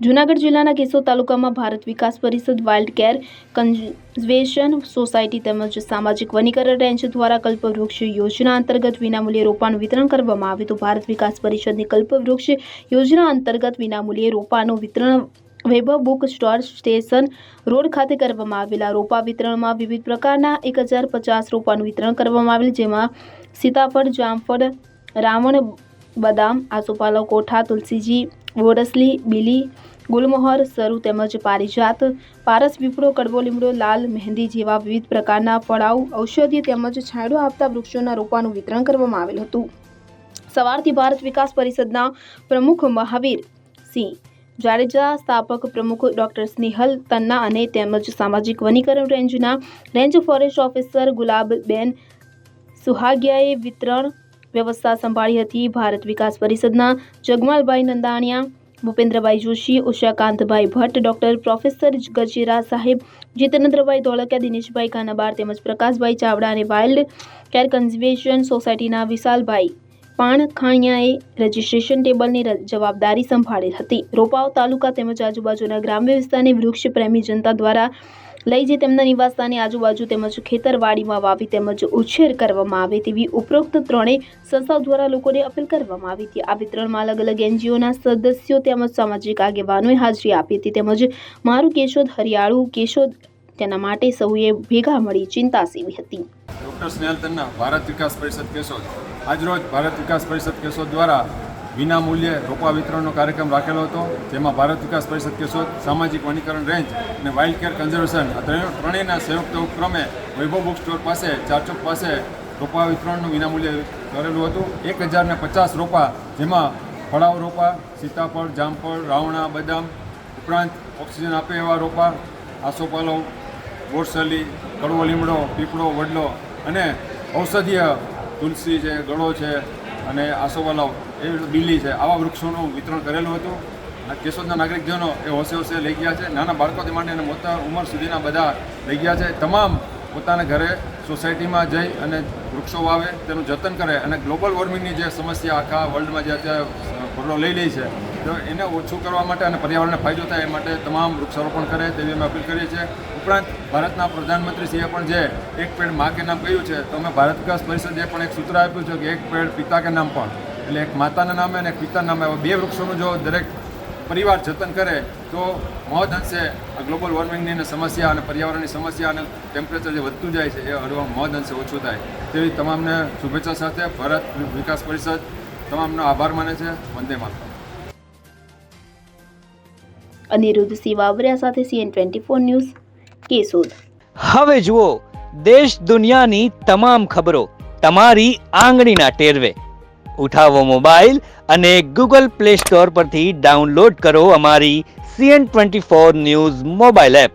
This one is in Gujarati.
જૂનાગઢ જિલ્લાના કેશોદ તાલુકામાં ભારત વિકાસ પરિષદ વાઇલ્ડ કેર કન્ઝર્વેશન સોસાયટી તેમજ સામાજિક વનીકરણ રેન્જ દ્વારા કલ્પવૃક્ષ યોજના અંતર્ગત વિનામૂલ્યે રોપાનું વિતરણ કરવામાં આવ્યું હતું। ભારત વિકાસ પરિષદની કલ્પવૃક્ષ યોજના અંતર્ગત વિનામૂલ્યે રોપાનું વિતરણ વૈભવ બુક સ્ટોર સ્ટેશન રોડ ખાતે કરવામાં આવેલા રોપા વિતરણમાં વિવિધ પ્રકારના 1050 રોપાનું વિતરણ કરવામાં આવેલ, જેમાં સીતાફળ, જામફળ, રાવણ, બદામ, આસોપાલવ, કોઠા, તુલસીજી, વોરસલી, બીલી, ગુલમોહર, સરુ તેમજ પારિજાત, પારસ, પીપળો, કડવો લીમડો, લાલ મહેંદી જેવા વિવિધ પ્રકારના ફળાઉ, ઔષધીય તેમજ છાંયડો આપતા વૃક્ષોના રોપાનું વિતરણ કરવામાં આવેલ હતું। સવારથી ભારત વિકાસ પરિષદના પ્રમુખ મહાવીર સિંહ જાડેજા, સ્થાપક પ્રમુખ ડોક્ટર સ્નેહલ તન્ના અને તેમજ સામાજિક વનીકરણ રેન્જના રેન્જ ફોરેસ્ટ ઓફિસર ગુલાબબેન સુહાગિયાએ વિતરણ વ્યવસ્થા સંભાળી હતી। ભારત વિકાસ પરિષદના જગમાલભાઈ નંદાણીયા, ભૂપેન્દ્રભાઈ જોશી, ઉષાકાંતભાઈ ભટ્ટ, ડોક્ટર પ્રોફેસર ગજેરા સાહેબ, જીતેન્દ્રભાઈ ધોળકિયા, દિનેશભાઈ કાનાબાર તેમજ પ્રકાશભાઈ ચાવડા અને વાઇલ્ડ કેર કન્ઝર્વેશન સોસાયટીના વિશાલભાઈ પાણખાણિયાએ રજીસ્ટ્રેશન ટેબલની જવાબદારી સંભાળેલ હતી। રોપાઓ તાલુકા તેમજ આજુબાજુના ગ્રામ્ય વિસ્તારની વૃક્ષ પ્રેમી જનતા દ્વારા લઈ જઈ તેમના નિવાસસ્થાનની આજુબાજુ તેમજ ખેતરવાડીમાં વાવી તેમજ ઉછેર કરવામાં આવે તેવી ઉપરોક્ત ત્રણેય સંસ્થાઓ દ્વારા લોકોને અપીલ કરવામાં આવી હતી। આ વિતરણમાં અલગ અલગ એનજીઓના સદસ્યો તેમજ સામાજિક આગેવાનોએ હાજરી આપી હતી તેમજ મારું કેશોદ હરિયાળું કેશોદ તેના માટે સૌએ ભેગા મળી ચિંતા સેવી હતી। ડૉક્ટર સ્નેહલ તન્ના, ભારત વિકાસ પરિષદ કેશોદ। આજરોજ ભારત વિકાસ પરિષદ કેશોદ દ્વારા વિનામૂલ્યે રોપા વિતરણનો કાર્યક્રમ રાખેલો હતો, જેમાં ભારત વિકાસ પરિષદ કેશોદ, સામાજિક વનીકરણ રેન્જ અને વાઇલ્ડ કેર કન્ઝર્વેશન આ ત્રણેયના સંયુક્ત ઉપક્રમે વૈભવ બુક સ્ટોર પાસે, ચારચોક પાસે રોપા વિતરણનું વિનામૂલ્યે કરેલું હતું। 1050 રોપા, જેમાં ફળાવ રોપા, સીતાફળ, જામફળ, રાવણા, બદામ ઉપરાંત ઓક્સિજન આપે એવા રોપા, આસોપાલવ, બોરસલી, કડવો લીમડો, પીપળો, વડલો અને ઔષધીય તુલસી છે, ગળો છે અને આસોપાલવ એ બીલી છે, આવા વૃક્ષોનું વિતરણ કરેલું હતું। આ કેશોદના નાગરિકજનો એ હોશે હોશે લઈ ગયા છે। નાના બાળકોથી માંડીને મોટા ઉંમર સુધીના બધા લઈ ગયા છે। તમામ પોતાના ઘરે સોસાયટીમાં જઈ અને વૃક્ષો વાવે, તેનું જતન કરે અને ગ્લોબલ વોર્મિંગની જે સમસ્યા આખા વર્લ્ડમાં જે અત્યારે ભરડો લઈ રહી છે, તો એને ઓછું કરવા માટે અને પર્યાવરણને ફાયદો થાય એ માટે તમામ વૃક્ષારોપણ કરે તેવી અમે અપીલ કરીએ છીએ। ઉપરાંત ભારતના પ્રધાનમંત્રીશ્રીએ પણ જે એક પેડ મા કે નામ કહ્યું છે, તો અમે ભારત વિકાસ પરિષદે પણ એક સૂત્ર આપ્યું છે કે એક પેડ પિતા કે નામ પણ, એટલે એક માતાના નામે અને એક પિતાના નામે એવા 2 વૃક્ષોનું જો દરેક પરિવાર જતન કરે તો મહદ અંશે આ ગ્લોબલ વોર્મિંગની સમસ્યા અને પર્યાવરણની સમસ્યા અને ટેમ્પરેચર જે વધતું જાય છે એ હળવા મહદ અંશે ઓછું થાય તેવી તમામને શુભેચ્છા સાથે ભારત વિકાસ પરિષદ તમામનો આભાર માને છે। વંદે માતરમ। અનિરુદ્ધ સિંહ વાવરિયા સાથે CN24 ન્યૂઝ કેશોદ। હવે જુઓ દેશ દુનિયાની તમામ ખબરો તમારી આંગળીના ટેરવે। ઉઠાવો મોબાઈલ અને ગૂગલ પ્લે સ્ટોર પરથી ડાઉનલોડ કરો અમારી CN24 ન્યૂઝ મોબાઈલ એપ।